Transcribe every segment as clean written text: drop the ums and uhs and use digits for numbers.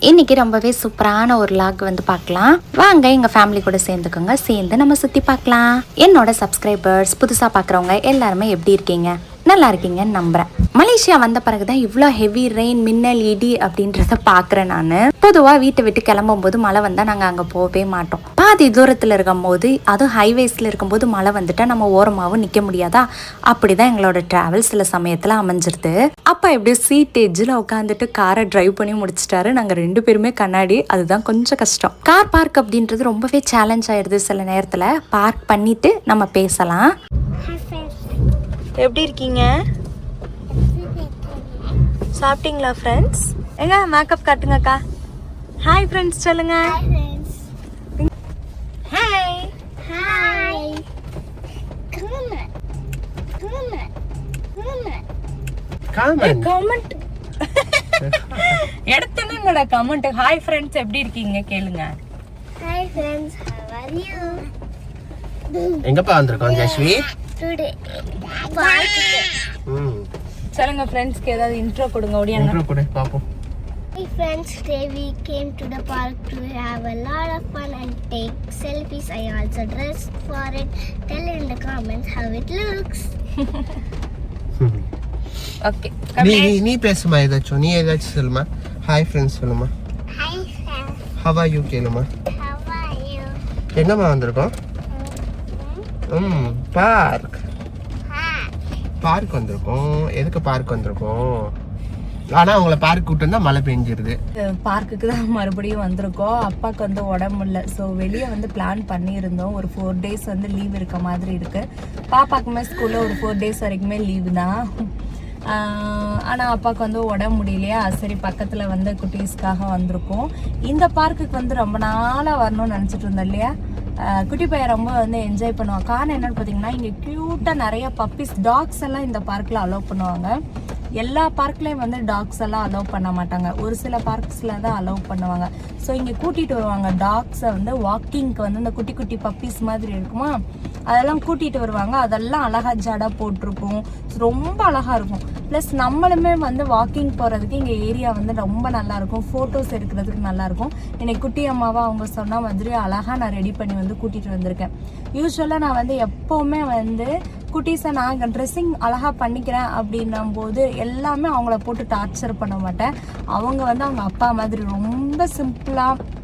இன்னைக்கு ரொம்பவே சூப்பரான ஒரு லாக் வந்து பார்க்கலாம். வாங்க எங்க ஃபேமிலி கூட சேர்ந்துக்கோங்க, சேர்ந்து நம்ம சுத்தி பார்க்கலாம். என்னோட சப்ஸ்கிரைபர்ஸ் புதுசா பார்க்குறவங்க எல்லாருமே எப்படி இருக்கீங்க? நல்லா இருக்கீங்கன்னு நம்புறேன். மலேசியா வந்த பிறகுதான் இவ்வளோ ஹெவி ரெயின், மின்னல், இடி அப்படின்றத பார்க்குறேன் நான். பொதுவாக வீட்டை விட்டு கிளம்பும் போது மழை வந்தால் நாங்கள் அங்கே போகவே மாட்டோம். பாதி தூரத்தில் இருக்கும் போது, அதுவும் ஹைவேஸில் இருக்கும்போது மழை வந்துட்டால் நம்ம ஓரமாகவும் நிற்க முடியாதா? அப்படி தான் எங்களோட ட்ராவல் சில சமயத்தில் அமைஞ்சிருது. அப்பா எப்படியும் சீட் எஜ்ஜில் உட்காந்துட்டு காரை டிரைவ் பண்ணி முடிச்சிட்டாரு. நாங்கள் 2 பேருமே கண்ணாடி. அதுதான் கொஞ்சம் கஷ்டம். கார் பார்க் அப்படின்றது ரொம்பவே சேலஞ்ச் ஆயிடுது. சில நேரத்தில் பார்க் பண்ணிட்டு நம்ம பேசலாம். எப்படி இருக்கீங்க? சாப்பிட்டீங்களா ஃப்ரெண்ட்ஸ்? எங்க மேக்கப் காட்டுங்கக்கா. ஹாய் ஃப்ரெண்ட்ஸ் சொல்லுங்க. Hi Hi. கமெண்ட் எடுத்துனுங்கடா கமெண்ட். ஹாய் ஃப்ரெண்ட்ஸ் எப்படி இருக்கீங்க கேளுங்க. Hi friends, how are you? எங்கப்பா வந்திருக்கோம் ஜஸ்வி? Today, park. சொல்லுங்க ஃப்ரெண்ட்ஸ்க்கு ஏதாவது இன்ட்ரோ கொடுங்க. ஓடியாங்க. இன்ட்ரோ கொடு பாப்போம். Hey friends, today we came to the park to have a lot of fun and take selfies. I also dressed for it. Tell in the comments how it looks. Okay. நீ பேசுமா ஏதாச்சும். நீ ஏதாச்சும் சொல்லுமா. Hi friends சொல்லுமா. Hi friends, how are you கேளுமா. how are you? எங்கம்மா வந்திருக்கோம்? பார்க். பார்க் வந்திருக்கோம். எதுக்கு பார்க் வந்திருக்கோம்? ஆனா உங்களை பார்க் கூட்டு வந்தா மழை பெஞ்சிருது. பார்க்குக்கு தான் மறுபடியும் வந்திருக்கோம். அப்பாவுக்கு வந்து உடம்பு இல்லை. ஸோ வெளியே வந்து பிளான் பண்ணியிருந்தோம். ஒரு 4 days வந்து லீவ் இருக்க மாதிரி இருக்கு. பாப்பாக்குமே ஸ்கூலில் ஒரு 4 days வரைக்குமே லீவு தான். ஆனால் அப்பாவுக்கு வந்து உடம்பு முடியலையா, சரி பக்கத்தில் வந்து குட்டீஸ்க்காக வந்திருக்கோம். இந்த பார்க்குக்கு வந்து ரொம்ப நாளாக வரணும்னு நினச்சிட்டு இருந்தோம் இல்லையா. குட்டி பையன் ரொம்ப வந்து என்ஜாய் பண்ணுவான். காரணம் என்னன்னு பார்த்தீங்கன்னா, இங்கே க்யூட்டாக நிறைய பப்பீஸ், டாக்ஸ் எல்லாம் இந்த பார்க்கில் அலோவ் பண்ணுவாங்க. எல்லா பார்க்லேயும் வந்து டாக்ஸ் எல்லாம் அலோவ் பண்ண மாட்டாங்க. ஒரு சில பார்க்ஸில் தான் அலோவ் பண்ணுவாங்க. ஸோ இங்கே கூட்டிகிட்டு வருவாங்க டாக்ஸை வந்து வாக்கிங்க்கு வந்து இந்த குட்டி குட்டி பப்பீஸ் மாதிரி இருக்குமா, அதெல்லாம் கூட்டிகிட்டு வருவாங்க. அதெல்லாம் அழகாக ஜடை போட்டிருக்கும், ரொம்ப அழகாக இருக்கும். ப்ளஸ் நம்மளுமே வந்து வாக்கிங் போகிறதுக்கு இங்கே ஏரியா வந்து ரொம்ப நல்லாயிருக்கும். ஃபோட்டோஸ் எடுக்கிறதுக்கு நல்லாயிருக்கும். இன்னைக்கு குட்டி அம்மாவை அவங்க சொன்ன மாதிரி அழகாக நான் ரெடி பண்ணி வந்து கூட்டிகிட்டு வந்திருக்கேன். யூஸ்வலாக நான் வந்து எப்போவுமே வந்து குட்டீஸை நான் ட்ரெஸ்ஸிங் அழகாக பண்ணிக்கிறேன் அப்படின்னும் போது எல்லாமே அவங்கள போட்டு டார்ச்சர் பண்ண மாட்டேன். அவங்க வந்து அவங்க அப்பா மாதிரி ரொம்ப சிம்பிளாக,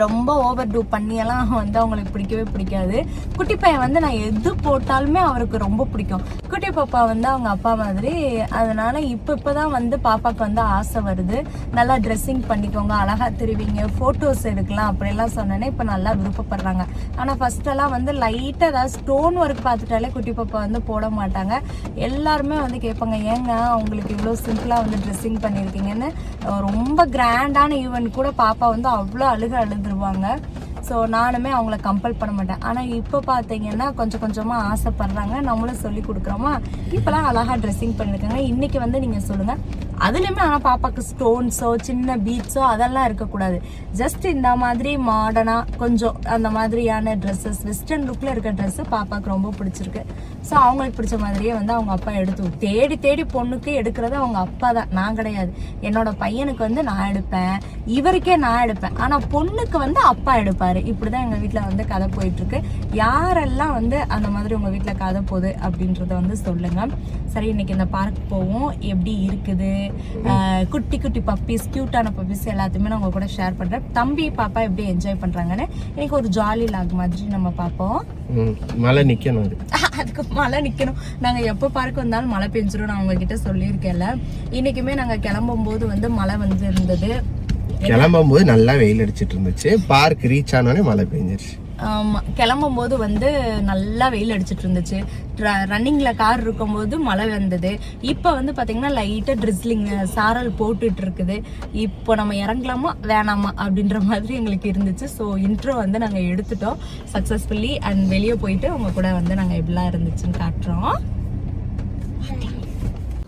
ரொம்ப ஓவர் டூ பண்ணியெல்லாம் வந்து அவங்களுக்கு பிடிக்கவே பிடிக்காது. குட்டி பையன் வந்து நான் எது போட்டாலுமே அவருக்கு ரொம்ப பிடிக்கும். குட்டி பாப்பா வந்து அவங்க அப்பா மாதிரி. அதனால இப்போதான் வந்து பாப்பாவுக்கு வந்து ஆசை வருது, நல்லா ட்ரெஸ்ஸிங் பண்ணிக்கோங்க, அழகா தெரிவிங்க, ஃபோட்டோஸ் எடுக்கலாம் அப்படிலாம் சொன்னேன்னே இப்போ நல்லா விருப்பப்படுறாங்க. ஆனால் ஃபர்ஸ்டெல்லாம் வந்து லைட்டாக ஏதாவது ஸ்டோன் ஒர்க் பார்த்துட்டாலே குட்டி பாப்பா வந்து போட மாட்டாங்க. எல்லாருமே வந்து கேட்பாங்க, ஏங்க அவங்களுக்கு இவ்வளோ சிம்பிளாக வந்து ட்ரெஸ்ஸிங் பண்ணியிருக்கீங்கன்னு. ரொம்ப கிராண்டான ஈவெண்ட் கூட பாப்பா வந்து அவ்வளோ அழுதுருவாங்க. ஸோ நானுமே அவங்கள கம்பல் பண்ண மாட்டேன். ஆனால் இப்போ பார்த்தீங்கன்னா கொஞ்சம் கொஞ்சமாக ஆசைப்படுறாங்க, நம்மளும் சொல்லி கொடுக்குறோமா. இப்போலாம் அழகாக ட்ரெஸ்ஸிங் பண்ணியிருக்காங்க. இன்றைக்கி வந்து நீங்கள் சொல்லுங்கள். அதுலேயுமே ஆனால் பாப்பாவுக்கு ஸ்டோன்ஸோ சின்ன பீட்ஸோ அதெல்லாம் இருக்கக்கூடாது. ஜஸ்ட் இந்த மாதிரி மாடர்னாக கொஞ்சம் அந்த மாதிரியான ட்ரெஸ்ஸஸ், வெஸ்டர்ன் லுக்கில் இருக்க ட்ரெஸ்ஸு பாப்பாவுக்கு ரொம்ப பிடிச்சிருக்கு. ஸோ அவங்களுக்கு பிடிச்ச மாதிரியே வந்து அவங்க அப்பா எடுத்து தேடி தேடி பொண்ணுக்கு எடுக்கிறது அவங்க அப்பா தான், நான் கிடையாது. என்னோட பையனுக்கு வந்து நான் எடுப்பேன், இவருக்கே நான் எடுப்பேன். ஆனால் பொண்ணுக்கு வந்து அப்பா எடுப்பார். இப்படிதான் எங்கள் வீட்டில் வந்து கதை போயிட்டுருக்கு. யாரெல்லாம் வந்து அந்த மாதிரி உங்கள் வீட்டில் கதை போகுது அப்படின்றத வந்து சொல்லுங்கள். சரி, இன்னைக்கு இந்த பார்க் போவோம். எப்படி இருக்குது, குட்டி குட்டி பப்பீஸ், கியூட்டான பப்பீஸ் எல்லாத்தையுமே நான் உங்க கூட ஷேர் பண்றேன். தம்பி பாப்பா எப்படி என்ஜாய் பண்றாங்கன்னு இன்னைக்கு ஒரு ஜாலி லாக் மாதிரி நம்ம பார்ப்போம். மழை நிக்கணும், அதுக்கு மழை நிக்கணும். நாங்க எப்ப பார்க்க வந்தாலும் மழை பெஞ்சிரும், நான் உங்ககிட்ட சொல்லியிருக்கேன்ல. இன்னைக்குமே நாங்க கிளம்பும் போது வந்து மழை வந்து இருந்தது. கிளம்பும் போது நல்லா வெயில் அடிச்சிட்டு இருந்துச்சு. பார்க் ரீச் ஆனோடனே மழை பெஞ்சிருச்சு. கிளம்பும் போது வந்து நல்லா வெயில் அடிச்சிட்டு இருந்துச்சு. ரன்னிங்ல கார் இருக்கும் போது மழை வந்தது. இப்போ வந்து பாத்தீங்கன்னா லைட்டா ட்ரிஸ்லிங் சாரல் போட்டுட்டு இருக்குது. இப்போ நம்ம இறங்கலாமா வேணாமா அப்படின்ற மாதிரி எங்களுக்கு இருந்துச்சு. ஸோ இன்ட்ரோ வந்து நாங்கள் எடுத்துட்டோம் சக்சஸ்ஃபுல்லி. அண்ட் வெளியே போயிட்டு உங்க கூட வந்து நாங்கள் எப்படிலாம் இருந்துச்சுன்னு காட்டுறோம்.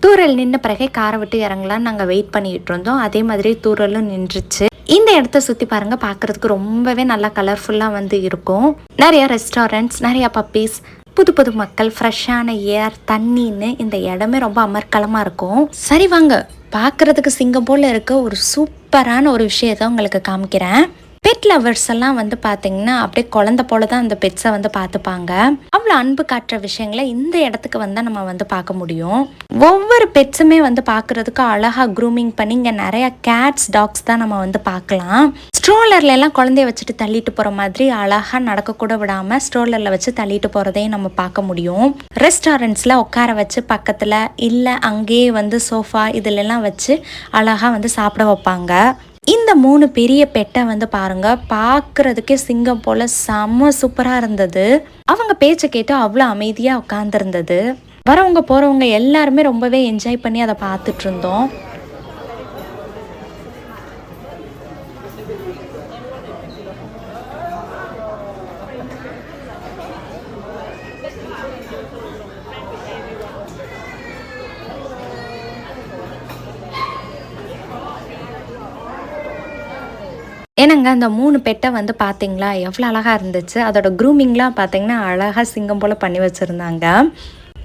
தூரல் நின்ன பிறகு காரை விட்டு இறங்கலான்னு நாங்கள் வெயிட் பண்ணிட்டு இருந்தோம். அதே மாதிரி தூரலும் நின்றுச்சு. இந்த இடத்த சுற்றி பாருங்க, பார்க்கறதுக்கு ரொம்பவே நல்லா கலர்ஃபுல்லாக வந்து இருக்கும். நிறைய ரெஸ்டாரண்ட்ஸ், நிறைய பப்பீஸ், புது புது மக்கள், ஃப்ரெஷ்ஷான ஏர், தண்ணின்னு இந்த இடமே ரொம்ப அமர்க்கலமாக இருக்கும். சரி வாங்க, பார்க்குறதுக்கு சிங்கம் போல் இருக்க ஒரு சூப்பரான ஒரு விஷயத்தை உங்களுக்கு காமிக்கிறேன். பெட் லவர்ஸ் எல்லாம் வந்து பார்த்தீங்கன்னா அப்படியே குழந்தை போல தான் அந்த பெட்ஸை வந்து பார்த்துப்பாங்க. அவ்வளோ அன்பு காட்டுற விஷயங்களை இந்த இடத்துக்கு வந்து நம்ம வந்து பார்க்க முடியும். ஒவ்வொரு பெட்ஸுமே வந்து பார்க்குறதுக்கு அழகாக க்ரூமிங் பண்ணி இங்கே நிறைய கேட்ஸ், டாக்ஸ் தான் நம்ம வந்து பார்க்கலாம். ஸ்ட்ரோலர்ல எல்லாம் குழந்தைய வச்சுட்டு தள்ளிட்டு போகிற மாதிரி அழகாக நடக்கக்கூட விடாமல் ஸ்ட்ரோலரில் வச்சு தள்ளிட்டு போகிறதையும் நம்ம பார்க்க முடியும். ரெஸ்டாரண்ட்ஸில் உட்கார வச்சு பக்கத்தில் இல்லை அங்கேயே வந்து சோஃபா இதிலெல்லாம் வச்சு அழகாக வந்து சாப்பிட வைப்பாங்க. இந்த 3 பெரிய பெட்டை வந்து பாருங்க, பார்க்கறதுக்கே சிங்கம் போல செம்ம சூப்பராக இருந்தது. அவங்க பேச்சை கேட்டு அவ்வளோ அமைதியாக உட்காந்துருந்தது. வரவங்க போகிறவங்க எல்லாருமே ரொம்பவே என்ஜாய் பண்ணி அதை பார்த்துட்டு இருந்தோம். ஏன்னாங்க அந்த 3 பெட்டை வந்து பார்த்தீங்களா எவ்வளோ அழகாக இருந்துச்சு. அதோட க்ரூமிங்லாம் பார்த்தீங்கன்னா அழகாக சிங்கம் போல் பண்ணி வச்சுருந்தாங்க.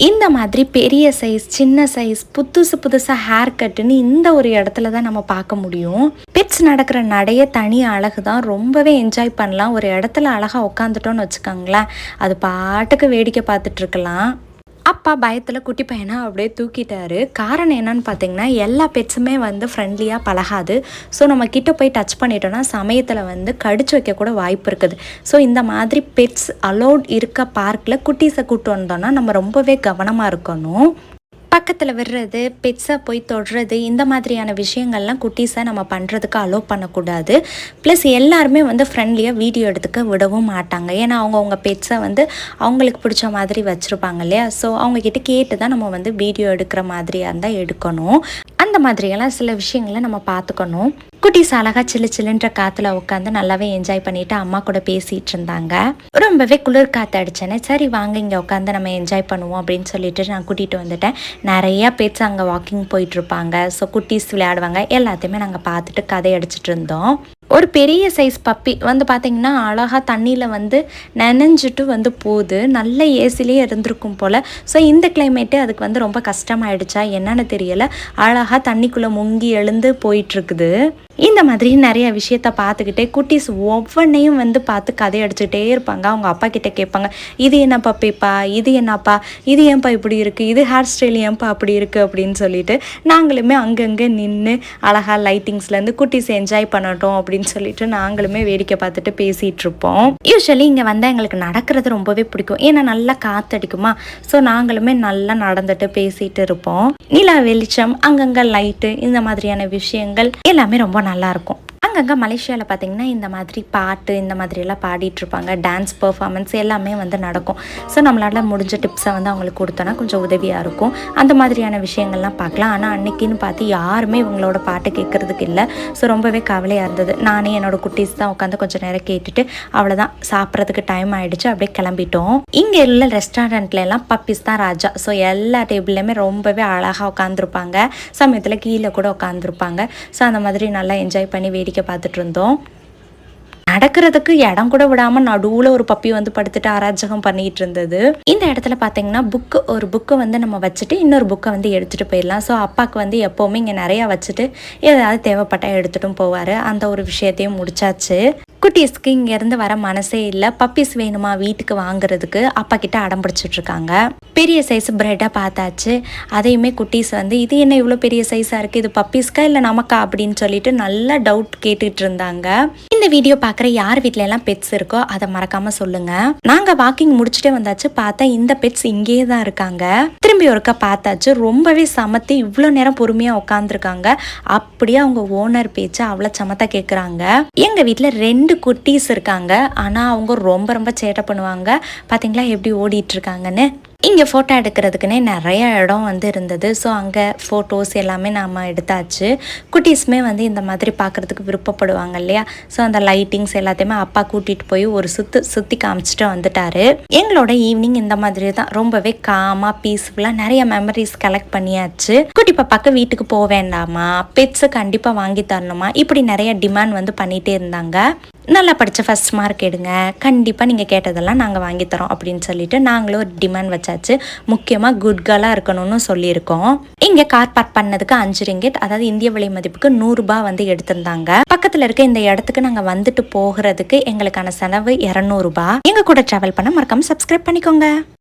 இந்த மாதிரி பெரிய சைஸ், சின்ன சைஸ், புதுசாக ஹேர் கட்டுன்னு இந்த ஒரு இடத்துல தான் நம்ம பார்க்க முடியும். பெட்ஸ் நடக்கிற நடைய தனி அழகு தான், ரொம்பவே என்ஜாய் பண்ணலாம். ஒரு இடத்துல அழகாக உட்காந்துட்டோன்னு வச்சுக்கோங்களேன், அது பாட்டுக்கு வேடிக்கை பார்த்துட்டு இருக்கலாம். அப்பா பயத்தில் குட்டி பையனை அப்படியே தூக்கிட்டாரு. காரணம் என்னன்னு பார்த்தீங்கன்னா, எல்லா பெட்ஸுமே வந்து ஃப்ரெண்ட்லியாக பழகாது. ஸோ நம்ம கிட்ட போய் டச் பண்ணிட்டோன்னா சமயத்தில் வந்து கடிச்சு வைக்க கூட வாய்ப்பு இருக்குது. ஸோ இந்த மாதிரி பெட்ஸ் அலோட் இருக்க பார்க்கில் குட்டீஸை கூட்டு வந்தோன்னா நம்ம ரொம்பவே கவனமாக இருக்கணும். பக்கத்தில் விடுறது, பெட்ஸை போய் தொடுறது, இந்த மாதிரியான விஷயங்கள்லாம் குட்டீஸை நம்ம பண்ணுறதுக்கு அலோவ் பண்ணக்கூடாது. ப்ளஸ் எல்லாருமே வந்து ஃப்ரெண்ட்லியாக வீடியோ எடுத்துக்க விடவும் மாட்டாங்க. ஏன்னா அவங்கவுங்க பெட்ஸை வந்து அவங்களுக்கு பிடிச்ச மாதிரி வச்சுருப்பாங்க இல்லையா. ஸோ அவங்கக்கிட்ட கேட்டு தான் நம்ம வந்து வீடியோ எடுக்கிற மாதிரியாக இருந்தால் எடுக்கணும். அந்த மாதிரியெல்லாம் சில விஷயங்களை நம்ம பார்த்துக்கணும். குட்டீஸ் அழகாக சில்லுன்ற காற்றுல உட்காந்து நல்லாவே என்ஜாய் பண்ணிவிட்டு அம்மா கூட பேசிகிட்டு இருந்தாங்க. ரொம்பவே குளிர் காற்று அடிச்சேனே, சரி வாங்க இங்கே உட்காந்து நம்ம என்ஜாய் பண்ணுவோம் அப்படின்னு சொல்லிட்டு நான் கூட்டிகிட்டு வந்துட்டேன். நிறையா பெட்ஸ் அங்கே வாக்கிங் போயிட்டுருப்பாங்க. ஸோ குட்டீஸ் விளையாடுவாங்க. எல்லாத்தையுமே நாங்கள் பார்த்துட்டு கதை அடிச்சிட்டு இருந்தோம். ஒரு பெரிய சைஸ் பப்பி வந்து பார்த்திங்கன்னா அழகாக தண்ணியில் வந்து நனைஞ்சிட்டு வந்து போகுது. நல்ல ஏசிலே இருந்திருக்கும் போல். ஸோ இந்த கிளைமேட்டு அதுக்கு வந்து ரொம்ப கஷ்டமாயிடுச்சா என்னன்னு தெரியலை, அழகாக தண்ணிக்குள்ளே முங்கி எழுந்து போயிட்டுருக்குது. இந்த மாதிரி நிறைய விஷயத்த பார்த்துக்கிட்டே குட்டீஸ் ஒவ்வொன்றையும் வந்து பார்த்து கதை அடிச்சுட்டே இருப்பாங்க. அவங்க அப்பா கிட்டே கேட்பாங்க, இது என்ன பப்பிப்பா, இது என்னப்பா, இது ஏன்ப்பா இப்படி இருக்குது, இது ஹேர் ஸ்டைல் ஏன்ப்பா அப்படி இருக்குது அப்படின்னு சொல்லிட்டு நாங்களுமே அங்கங்கே நின்று அழகாக லைட்டிங்ஸ்லேருந்து குட்டீஸ் என்ஜாய் பண்ணட்டும் அப்படின்னு சொல்லிட்டு நாங்களுமே வேடிக்கை பார்த்துட்டு பேசிகிட்டு இருப்போம். யூஸ்வலி இங்கே வந்தால் எங்களுக்கு நடக்கிறது ரொம்பவே பிடிக்கும். ஏன்னா நல்லா காற்றடிக்குமா. ஸோ நாங்களுமே நல்லா நடந்துட்டு பேசிகிட்டு இருப்போம். நிலா வெளிச்சம், அங்கங்கே லைட்டு, இந்த மாதிரியான விஷயங்கள் எல்லாமே ரொம்ப நல்லாயிருக்கும். அங்கங்கே மலேசியாவில் பார்த்திங்கன்னா இந்த மாதிரி பாட்டு இந்த மாதிரியெல்லாம் பாடிட்டுருப்பாங்க. டான்ஸ் பர்ஃபார்மன்ஸ் எல்லாமே வந்து நடக்கும். ஸோ நம்மளால் முடிஞ்ச டிப்ஸை வந்து அவங்களுக்கு கொடுத்தோன்னா கொஞ்சம் உதவியாக இருக்கும். அந்த மாதிரியான விஷயங்கள்லாம் பார்க்கலாம். ஆனால் அன்றைக்கின்னு பார்த்து யாருமே இவங்களோட பாட்டு கேட்குறதுக்கு இல்லை. ஸோ ரொம்பவே கவலையாக இருந்தது. நானே என்னோடய குட்டீஸ் தான் உட்காந்து கொஞ்சம் நேரம் கேட்டுட்டு அவ்வளோதான், சாப்பிட்றதுக்கு டைம் ஆகிடுச்சு, அப்படியே கிளம்பிட்டோம். இங்கே உள்ள ரெஸ்டாரண்ட்ல எல்லாம் பப்பீஸ் தான் ராஜா. ஸோ எல்லா டேபிள்லையுமே ரொம்பவே அழகாக உட்காந்துருப்பாங்க. சமயத்தில் கீழே கூட உட்காந்துருப்பாங்க. ஸோ அந்த மாதிரி நல்லா என்ஜாய் பண்ணி வேடிக்கை பார்த்துட்டு இருந்தோம். நடக்கிறதுக்கு இடம் கூட விடாமல் நடுவில் ஒரு பப்பி வந்து படுத்துட்டு அராஜகம் பண்ணிட்டு இருந்தது. இந்த இடத்துல பார்த்தீங்கன்னா ஒரு புக்கு வந்து நம்ம வச்சுட்டு இன்னொரு புக்கை வந்து எடுத்துகிட்டு போயிடலாம். ஸோ அப்பாவுக்கு வந்து எப்போவுமே இங்கே நிறையா வச்சுட்டு ஏதாவது தேவைப்பட்டால் எடுத்துகிட்டும் போவார். அந்த ஒரு விஷயத்தையும் முடிச்சாச்சு. குட்டீஸ்க்கு இங்கேருந்து வர மனசே இல்லை. பப்பீஸ் வேணுமா வீட்டுக்கு வாங்குறதுக்கு அப்பா கிட்ட அடம் பிடிச்சிட்டு இருக்காங்க. பெரிய சைஸ் பிரெட்டாக பார்த்தாச்சு. அதையுமே குட்டீஸ் வந்து இது என்ன இவ்வளோ பெரிய சைஸாக இருக்குது, இது பப்பீஸ்க்கா இல்லை நமக்கா அப்படின்னு சொல்லிட்டு நல்லா டவுட் கேட்டுட்டு இருந்தாங்க. இந்த வீடியோ பார்க்குற யார் வீட்டில எல்லாம் பெட்ஸ் இருக்கோ அதை மறக்காமல் சொல்லுங்கள். நாங்கள் வாக்கிங் முடிச்சுட்டே வந்தாச்சு. பார்த்தா இந்த பெட்ஸ் இங்கேயே தான் இருக்காங்க. திரும்பி ஒருக்கா பார்த்தாச்சு. ரொம்பவே சமத்தி இவ்வளோ நேரம் பொறுமையாக உட்காந்துருக்காங்க. அப்படியே அவங்க ஓனர் பேச்சு அவ்வளோ சமத்தாக கேட்குறாங்க. எங்கள் வீட்டில் 2 குட்டீஸ் இருக்காங்க. ஆனால் அவங்க ரொம்ப சேட்டை பண்ணுவாங்க. பார்த்தீங்களா எப்படி ஓடிட்டு இருக்காங்கன்னு. இங்கே ஃபோட்டோ எடுக்கிறதுக்குன்னே நிறைய இடம் வந்து இருந்தது. ஸோ அங்கே ஃபோட்டோஸ் எல்லாமே நாம் எடுத்தாச்சு. குட்டீஸுமே வந்து இந்த மாதிரி பார்க்குறதுக்கு விருப்பப்படுவாங்க இல்லையா. ஸோ அந்த லைட்டிங்ஸ் எல்லாத்தையுமே அப்பா கூட்டிகிட்டு போய் ஒரு சுற்றி காமிச்சிட்டு வந்துட்டாரு. எங்களோட ஈவினிங் இந்த மாதிரி தான் ரொம்பவே காமாக பீஸ்ஃபுல்லாக நிறைய மெமரிஸ் கலெக்ட் பண்ணியாச்சு. குட்டி பாப்பாக்கு வீட்டுக்கு போக வேண்டாமா, பெட்ஸை கண்டிப்பாக வாங்கி தரணுமா, இப்படி நிறைய டிமாண்ட் வந்து பண்ணிகிட்டே இருந்தாங்க. நல்லா படித்த ஃபர்ஸ்ட் மார்க் எடுங்க, கண்டிப்பாக நீங்கள் கேட்டதெல்லாம் நாங்கள் வாங்கித்தரோம் அப்படின்னு சொல்லிட்டு நாங்களும் ஒரு டிமாண்ட் வச்சாச்சு. முக்கியமாக குட் கேர்ளாக இருக்கணும்னு சொல்லியிருக்கோம். இங்கே கார் பார்க் பண்ணதுக்கு 5 ரிங்கெட், அதாவது இந்திய விலை மதிப்புக்கு 100 ரூபாய் வந்து எடுத்திருந்தாங்க. பக்கத்தில் இருக்க இந்த இடத்துக்கு நாங்கள் வந்துட்டு போகிறதுக்கு எங்களுக்கான செலவு 200 ரூபாய். எங்கள் கூட ட்ராவல் பண்ண மறக்காம சப்ஸ்கிரைப் பண்ணிக்கோங்க.